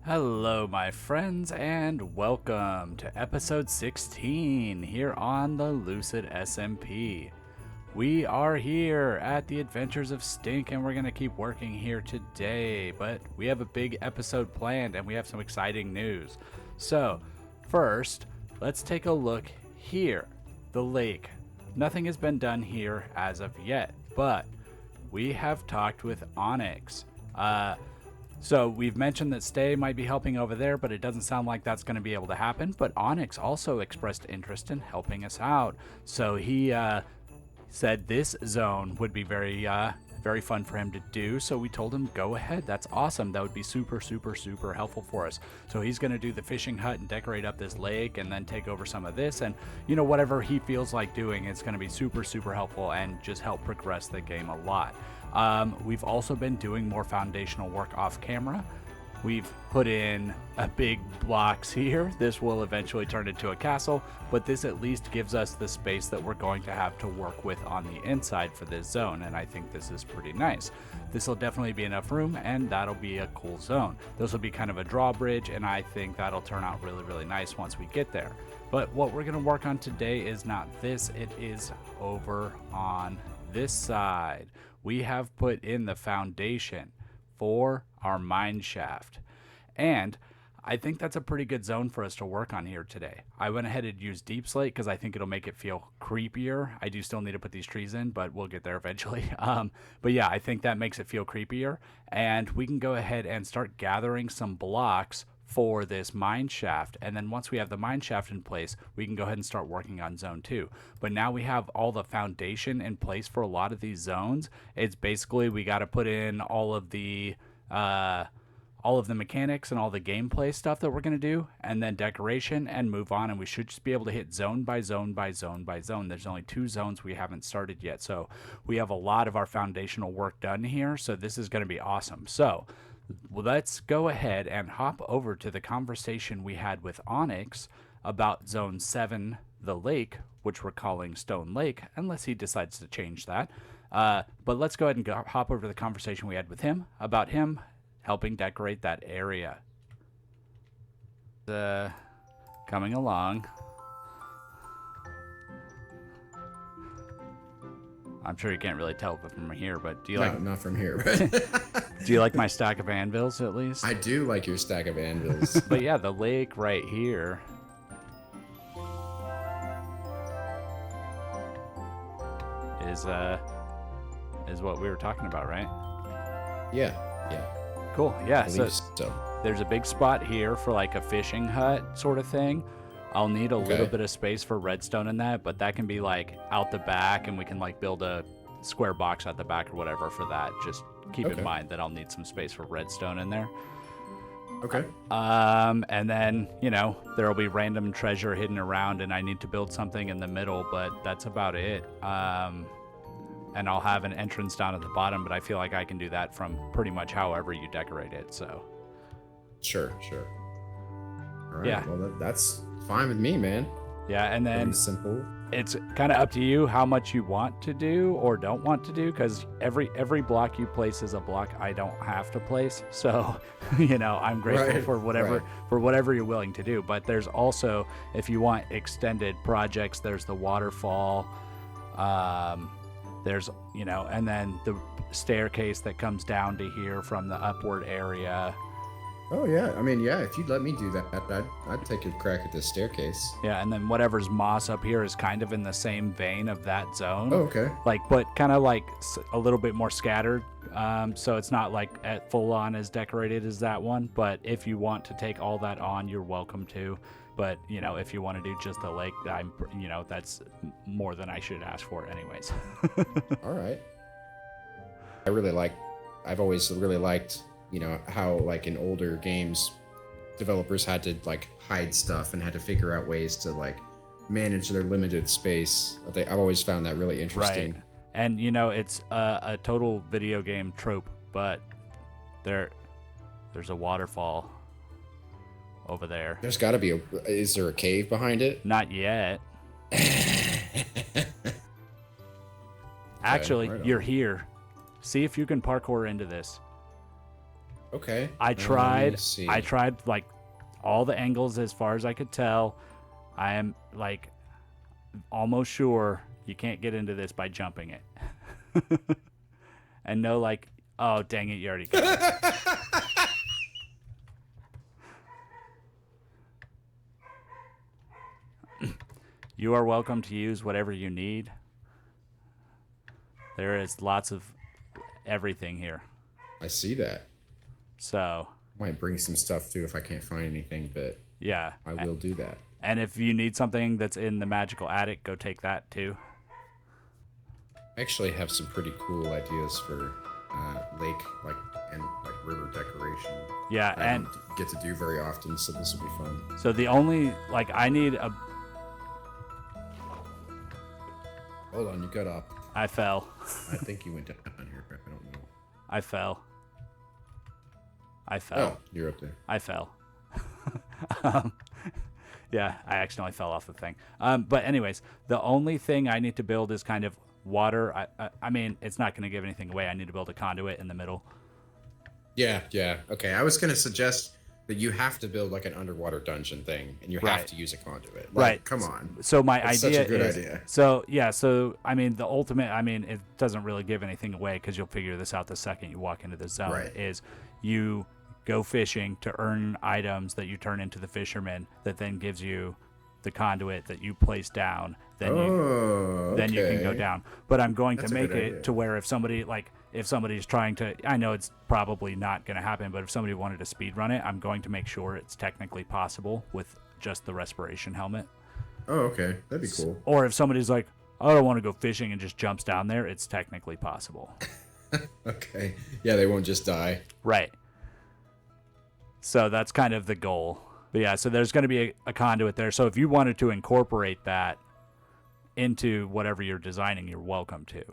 Hello, my friends, and welcome to episode 16 here on the Lucid SMP. We are here at the Adventures of Stink, and we're going to keep working here today, but we have a big episode planned, and we have some exciting news. So, first, let's take a look here, the lake. Nothing has been done here as of yet, but we have talked with Onyx. So we've mentioned that Stay might be helping over there, but it doesn't sound like that's going to be able to happen. But Onyx also expressed interest in helping us out. So he said this zone would be very fun for him to do. So we told him, go ahead. That's awesome. That would be super helpful for us. So he's going to do the fishing hut and decorate up this lake and then take over some of this. And, you know, whatever he feels like doing, it's going to be super helpful and just help progress the game a lot. We've also been doing more foundational work off camera. We've put in a big blocks here. This will eventually turn into a castle, but this at least gives us the space that we're going to have to work with on the inside for this zone, and I think this is pretty nice. This will definitely be enough room, and that'll be a cool zone. This will be kind of a drawbridge, and I think that'll turn out really nice once we get there. But what we're going to work on today is not this, it is over on this side. We have put in the foundation for our mine shaft, and I think that's a pretty good zone for us to work on here today. I went ahead and used deep slate because I think it'll make it feel creepier. I do still need to put these trees in, but we'll get there eventually. But yeah, I think that makes it feel creepier, and we can go ahead and start gathering some blocks for this mine shaft, and then once we have the mine shaft in place, we can go ahead and start working on zone 2. But now we have all the foundation in place for a lot of these zones. It's basically we got to put in all of the mechanics and all the gameplay stuff that we're going to do, and then decoration, and move on, and we should just be able to hit zone by zone by zone by zone. There's only 2 zones we haven't started yet, so we have a lot of our foundational work done here, so this is going to be awesome. So let's go ahead and hop over to the conversation we had with Onyx about Zone 7, the lake, which we're calling Stone Lake, unless he decides to change that. But let's go ahead and hop over to the conversation we had with him about him helping decorate that area. Coming along. I'm sure you can't really tell from here, but do you like... No, not from here. Do you like my stack of anvils, at least? I do like your stack of anvils. But yeah, the lake right here is what we were talking about, right? Yeah. Cool, yeah. So so. There's a big spot here for like a fishing hut sort of thing. I'll need a little bit of space for redstone in that, but that can be like out the back, and we can like build a square box at the back or whatever for that. Just keep in mind that I'll need some space for redstone in there. Okay. And then, you know, there'll be random treasure hidden around, and I need to build something in the middle, but that's about it. And I'll have an entrance down at the bottom, but I feel like I can do that from pretty much however you decorate it, so. Sure. All right. Yeah. Well, that's fine with me, man. Yeah, and then Pretty simple. it's kind of up to you how much you want to do or don't want to do, because every block you place is a block I don't have to place. So, you know, I'm grateful for whatever you're willing to do. But there's also, if you want extended projects, there's the waterfall. There's, you know, and then the staircase that comes down to here from the upward area. Oh, yeah. I mean, yeah, if you'd let me do that, I'd take a crack at this staircase. Yeah, and then whatever's moss up here is kind of in the same vein of that zone. Oh, okay. Like, but kind of like a little bit more scattered. So it's not like at full on as decorated as that one. But if you want to take all that on, you're welcome to. But, you know, if you want to do just the lake, that's more than I should ask for anyways. All right. I've always really liked, you know, how like in older games, developers had to like hide stuff and had to figure out ways to like manage their limited space. I've always found that really interesting. Right. And, you know, it's a total video game trope, but there's a waterfall over there. There's got to be is there a cave behind it? Not yet. Actually, right you're here. See if you can parkour into this. Okay. I Let me tried. see. I tried like all the angles as far as I could tell. I am like almost sure you can't get into this by jumping it. And no, like, oh dang it, you already got it. You are welcome to use whatever you need. There is lots of everything here. I see that. So, Might bring some stuff too if I can't find anything, but yeah. I will do that. And if you need something that's in the magical attic, go take that too. I actually have some pretty cool ideas for lake and river decoration. Yeah, I and don't get to do very often, so this will be fun. so the only like I need a Hold on, you got up. I fell. I think you went down here. I don't know. I fell. Oh, you're up there. I fell. um, yeah, I accidentally fell off the thing. But anyways, the only thing I need to build is kind of water. I mean, it's not going to give anything away. I need to build a conduit in the middle. Yeah. Okay, I was going to suggest that you have to build like an underwater dungeon thing, and you have to use a conduit. Like, Right. Come on. So my That's idea such a good is idea. so I mean the ultimate. I mean it doesn't really give anything away because you'll figure this out the second you walk into the zone. Right. Is you go fishing to earn items that you turn into the fisherman that then gives you the conduit that you place down. Then then you can go down. But I'm going That's to a make good it idea. to where if somebody's trying to, I know it's probably not going to happen, but if somebody wanted to speed run it, I'm going to make sure it's technically possible with just the respiration helmet. Oh, okay. That'd be cool. Or if somebody's like, I don't want to go fishing and just jumps down there, it's technically possible. Okay. Yeah, they won't just die. Right. So that's kind of the goal. But yeah, so there's going to be a conduit there. So if you wanted to incorporate that into whatever you're designing, you're welcome to.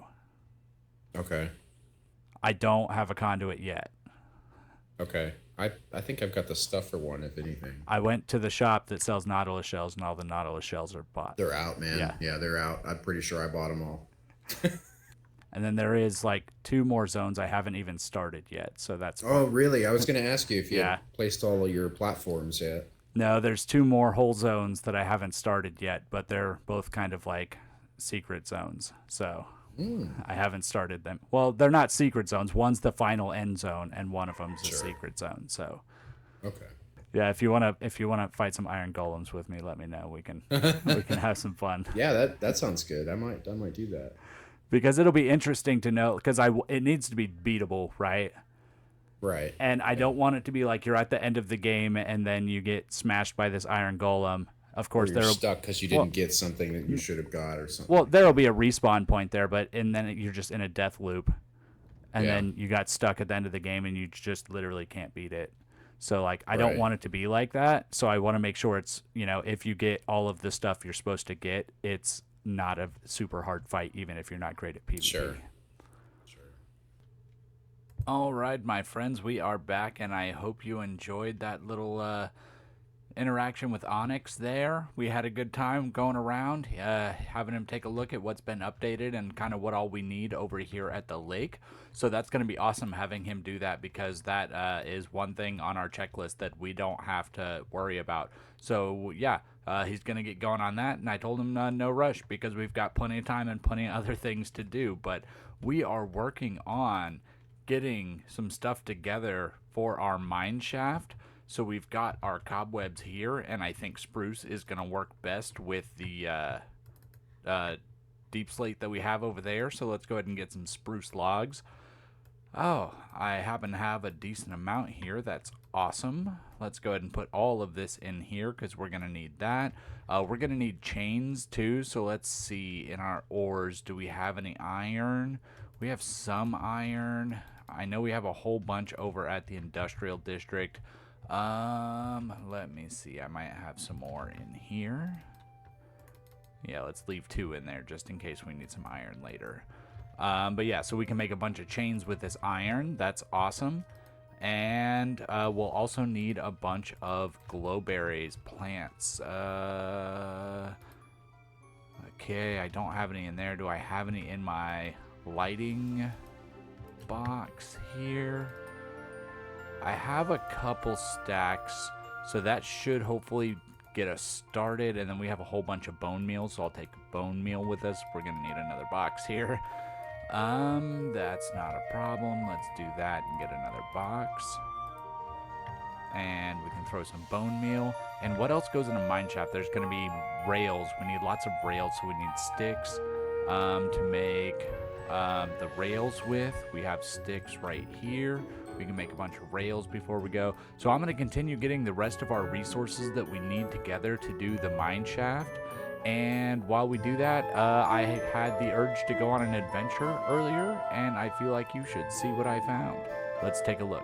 Okay. I don't have a conduit yet. Okay. I think I've got the stuff for one, if anything. I went to the shop that sells Nautilus shells, and all the Nautilus shells are bought. They're out, man. Yeah, they're out. I'm pretty sure I bought them all. And then there is like 2 more zones I haven't even started yet, so that's fun. Oh, really? I was going to ask you if you Yeah. had placed all of your platforms yet. No, there's 2 more whole zones that I haven't started yet, but they're both kind of like secret zones. So I haven't started them. Well, they're not secret zones. One's the final end zone, and one of them's a secret zone. So Okay. yeah, if you wanna fight some iron golems with me, let me know. We can have some fun. Yeah, that sounds good. I might do that. Because it'll be interesting to know, because it needs to be beatable, right? Right. And I don't want it to be like you're at the end of the game and then you get smashed by this iron golem. Of course, You're stuck because you didn't get something that you should have got or something. well, there'll be a respawn point there, and then you're just in a death loop, and then you got stuck at the end of the game and you just literally can't beat it. So like, I don't want it to be like that. So I want to make sure it's, if you get all of the stuff you're supposed to get, it's not a super hard fight, even if you're not great at PvP. Sure. All right, my friends, we are back, and I hope you enjoyed that little interaction with Onyx there. We had a good time going around, having him take a look at what's been updated and kind of what all we need over here at the lake. So that's going to be awesome having him do that, because that is one thing on our checklist that we don't have to worry about. So yeah, he's going to get going on that, and I told him no rush, because we've got plenty of time and plenty of other things to do. But we are working on getting some stuff together for our mine shaft. So we've got our cobwebs here, and I think spruce is going to work best with the deep slate that we have over there. So let's go ahead and get some spruce logs. Oh, I happen to have a decent amount here. That's awesome. Let's go ahead and put all of this in here, because we're going to need that. We're going to need chains too. So let's see, in our ores, do we have any iron? We have some iron. I know we have a whole bunch over at the industrial district. Let me see. I might have some more in here. Yeah, let's leave 2 in there just in case we need some iron later. But yeah, so we can make a bunch of chains with this iron. That's awesome. And we'll also need a bunch of glowberries plants. Okay, I don't have any in there. Do I have any in my lighting box here? I have a couple stacks, so that should hopefully get us started. And then we have a whole bunch of bone meal, so I'll take bone meal with us. We're gonna need another box here. That's not a problem. Let's do that and get another box. And we can throw some bone meal. And what else goes in a mine shaft? There's gonna be rails. We need lots of rails, so we need sticks to make the rails with. We have sticks right here. We can make a bunch of rails before we go. So I'm going to continue getting the rest of our resources that we need together to do the mine shaft. And while we do that, I had the urge to go on an adventure earlier, and I feel like you should see what I found. Let's take a look.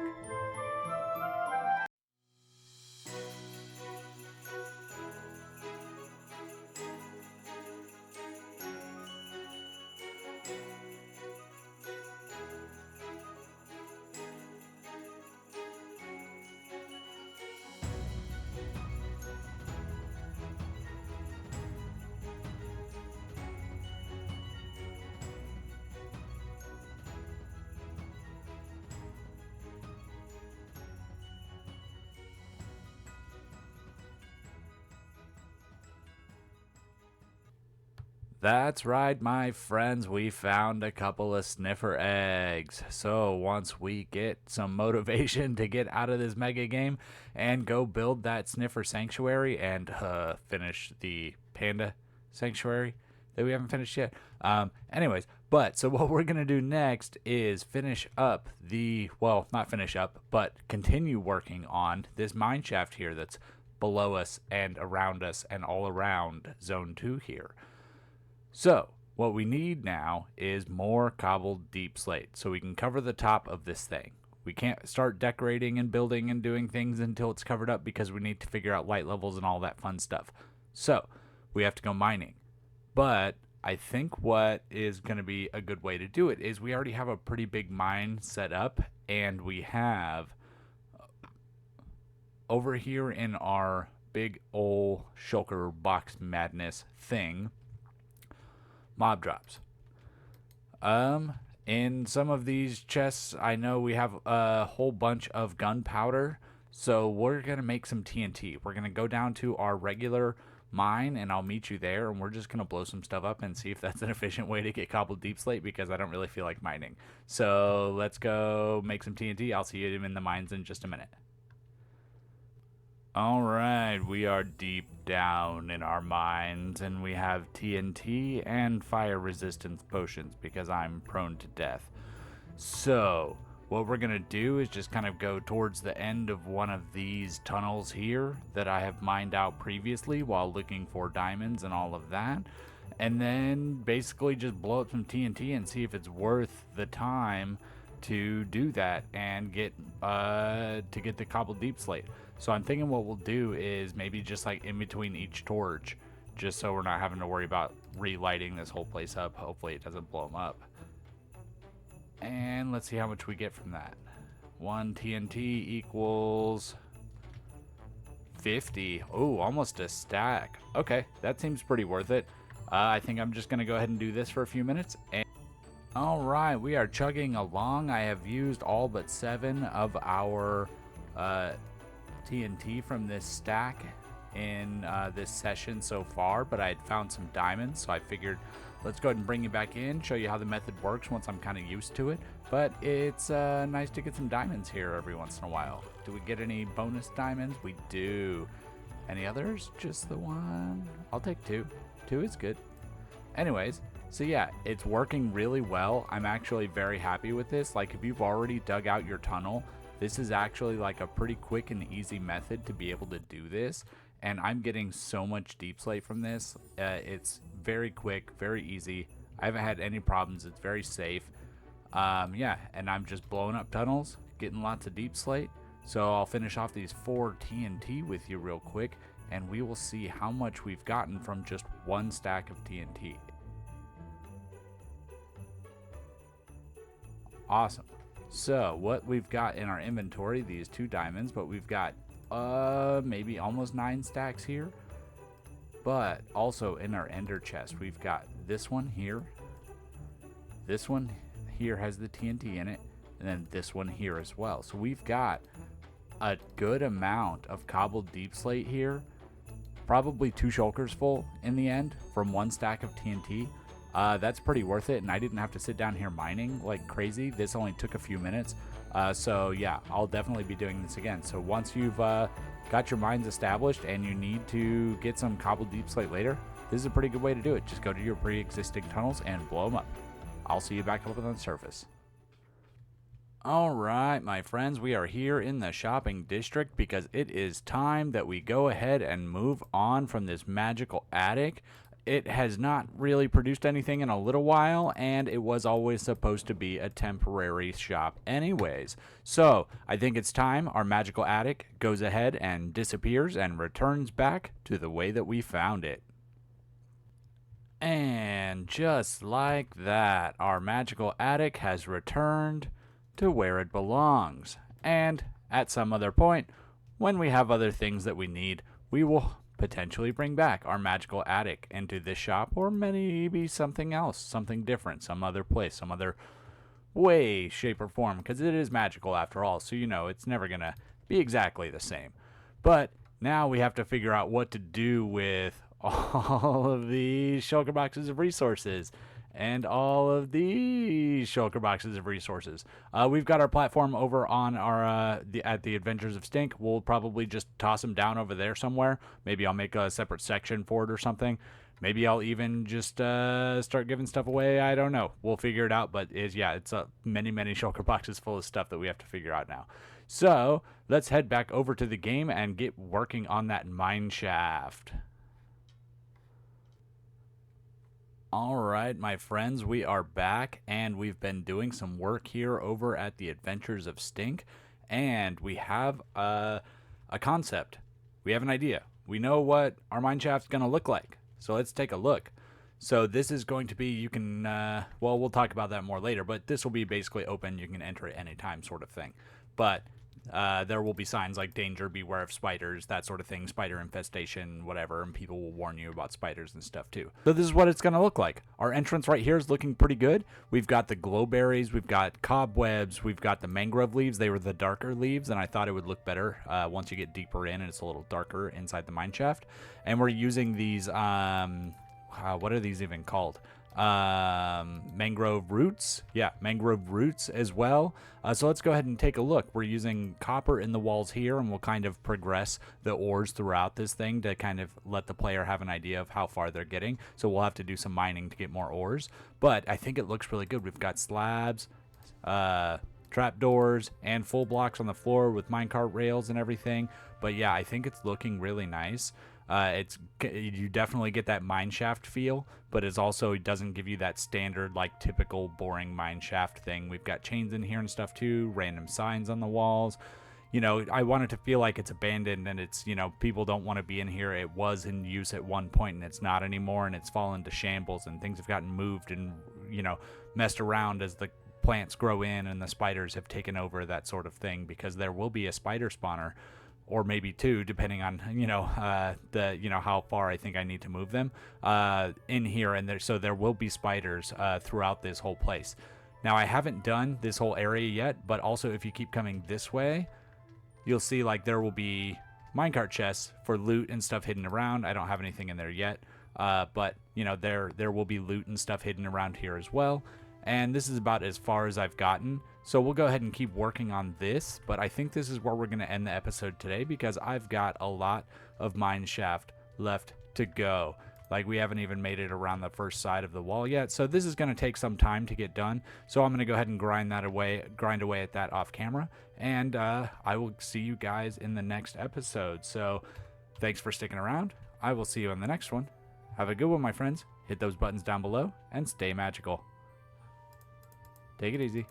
That's right, my friends, we found a couple of sniffer eggs. So once we get some motivation to get out of this mega game and go build that sniffer sanctuary and finish the panda sanctuary that we haven't finished yet. Anyways, so what we're going to do next is finish up not finish up, but continue working on this mine shaft here that's below us and around us and all around zone 2 here. So, what we need now is more cobbled deep slate so we can cover the top of this thing. We can't start decorating and building and doing things until it's covered up because we need to figure out light levels and all that fun stuff. So, we have to go mining. But I think what is going to be a good way to do it is we already have a pretty big mine set up, and we have over here in our big ol' shulker box madness thing, mob drops. In some of these chests, I know we have a whole bunch of gunpowder, so we're gonna make some TNT. We're gonna go down to our regular mine, and I'll meet you there, and we're just gonna blow some stuff up and see if that's an efficient way to get cobbled deep slate, because I don't really feel like mining. So let's go make some TNT. I'll see you in the mines in just a minute. Alright, we are deep down in our mines, and we have TNT and fire resistance potions because I'm prone to death. So, what we're going to do is just kind of go towards the end of one of these tunnels here that I have mined out previously while looking for diamonds and all of that. And then basically just blow up some TNT and see if it's worth the time to do that and get the cobbled deep slate. So I'm thinking what we'll do is maybe just like in between each torch, just so we're not having to worry about relighting this whole place up. Hopefully it doesn't blow them up. And let's see how much we get from that. 1 TNT equals 50. Oh, almost a stack. Okay, that seems pretty worth it. I think I'm just gonna go ahead and do this for a few minutes. All right, we are chugging along. I have used all but 7 of our TNT from this stack in this session so far, but I had found some diamonds, so I figured let's go ahead and bring you back in, show you how the method works once I'm kind of used to it. But it's nice to get some diamonds here every once in a while. Do we get any bonus diamonds? We do. Any others? Just the one? I'll take 2. 2 is good. Anyways, so yeah, it's working really well. I'm actually very happy with this. Like, if you've already dug out your tunnel, this is actually like a pretty quick and easy method to be able to do this. And I'm getting so much deep slate from this. It's very quick, very easy. I haven't had any problems. It's very safe. Yeah, and I'm just blowing up tunnels, getting lots of deep slate. So I'll finish off these 4 TNT with you real quick, and we will see how much we've gotten from just 1 stack of TNT. Awesome. So what we've got in our inventory, these 2 diamonds, but we've got maybe almost 9 stacks here. But also in our ender chest, we've got this one here. This one here has the TNT in it. and then this one here as well. So we've got a good amount of cobbled deep slate here. Probably 2 shulkers full in the end from 1 stack of TNT. That's pretty worth it, and I didn't have to sit down here mining like crazy. This only took a few minutes. So yeah, I'll definitely be doing this again. So once you've got your mines established and you need to get some cobbled deep slate later, this is a pretty good way to do it. Just go to your pre-existing tunnels and blow them up. I'll see you back up on the surface. Alright, my friends, we are here in the shopping district because it is time that we go ahead and move on from this magical attic. It has not really produced anything in a little while, and it was always supposed to be a temporary shop anyways. So, I think it's time our magical attic goes ahead and disappears and returns back to the way that we found it. And just like that, our magical attic has returned to where it belongs. And at some other point, when we have other things that we need, we will potentially bring back our magical attic into this shop, or maybe something else, something different, some other place, some other way, shape, or form, because it is magical after all, so you know it's never gonna be exactly the same. But now we have to figure out what to do with all of these shulker boxes of resources and all of these shulker boxes of resources. We've got our platform over on our at the Adventures of Stink. We'll probably just toss them down over there somewhere. Maybe I'll make a separate section for it or something. Maybe I'll even just start giving stuff away. I don't know. We'll figure it out. But it's many shulker boxes full of stuff that we have to figure out now. So let's head back over to the game and get working on that mine shaft. Alright, my friends, we are back, and we've been doing some work here over at the Adventures of Stink, and we have a concept. We have an idea. We know what our mine shaft's going to look like, so let's take a look. So this is going to be, you can, well, we'll talk about that more later, but this will be basically open. You can enter at any time sort of thing. But there will be signs like danger, beware of spiders, that sort of thing, spider infestation, whatever, and people will warn you about spiders and stuff too. So this is what it's going to look like. Our entrance right here is looking pretty good. We've got the glowberries, we've got cobwebs, we've got the mangrove leaves. They were the darker leaves, and I thought it would look better once you get deeper in and it's a little darker inside the mine shaft. And we're using these, what are these even called? Mangrove roots. Yeah, mangrove roots as well. So let's go ahead and take a look. We're using copper in the walls here, and we'll kind of progress the ores throughout this thing to kind of let the player have an idea of how far they're getting. So we'll have to do some mining to get more ores, but I think it looks really good. We've got slabs, trapdoors, and full blocks on the floor with minecart rails and everything. But yeah, I think it's looking really nice. You definitely get that mine shaft feel, but it doesn't give you that standard, like, typical boring mine shaft thing. We've got chains in here and stuff too, random signs on the walls. You know, I want it to feel like it's abandoned and it's, you know, people don't want to be in here. It was in use at one point and it's not anymore, and it's fallen to shambles, and things have gotten moved and, you know, messed around as the plants grow in and the spiders have taken over, that sort of thing, because there will be a spider spawner, or maybe 2, depending on, you know, how far I think I need to move them in here. And so there will be spiders throughout this whole place. Now, I haven't done this whole area yet, but also if you keep coming this way, you'll see like there will be minecart chests for loot and stuff hidden around. I don't have anything in there yet, but you know, there will be loot and stuff hidden around here as well. And this is about as far as I've gotten. So we'll go ahead and keep working on this, but I think this is where we're going to end the episode today, because I've got a lot of mine shaft left to go. Like, we haven't even made it around the first side of the wall yet, so this is going to take some time to get done. So I'm going to go ahead and grind away at that off camera, and I will see you guys in the next episode. So thanks for sticking around. I will see you in the next one. Have a good one, my friends. Hit those buttons down below and stay magical. Take it easy.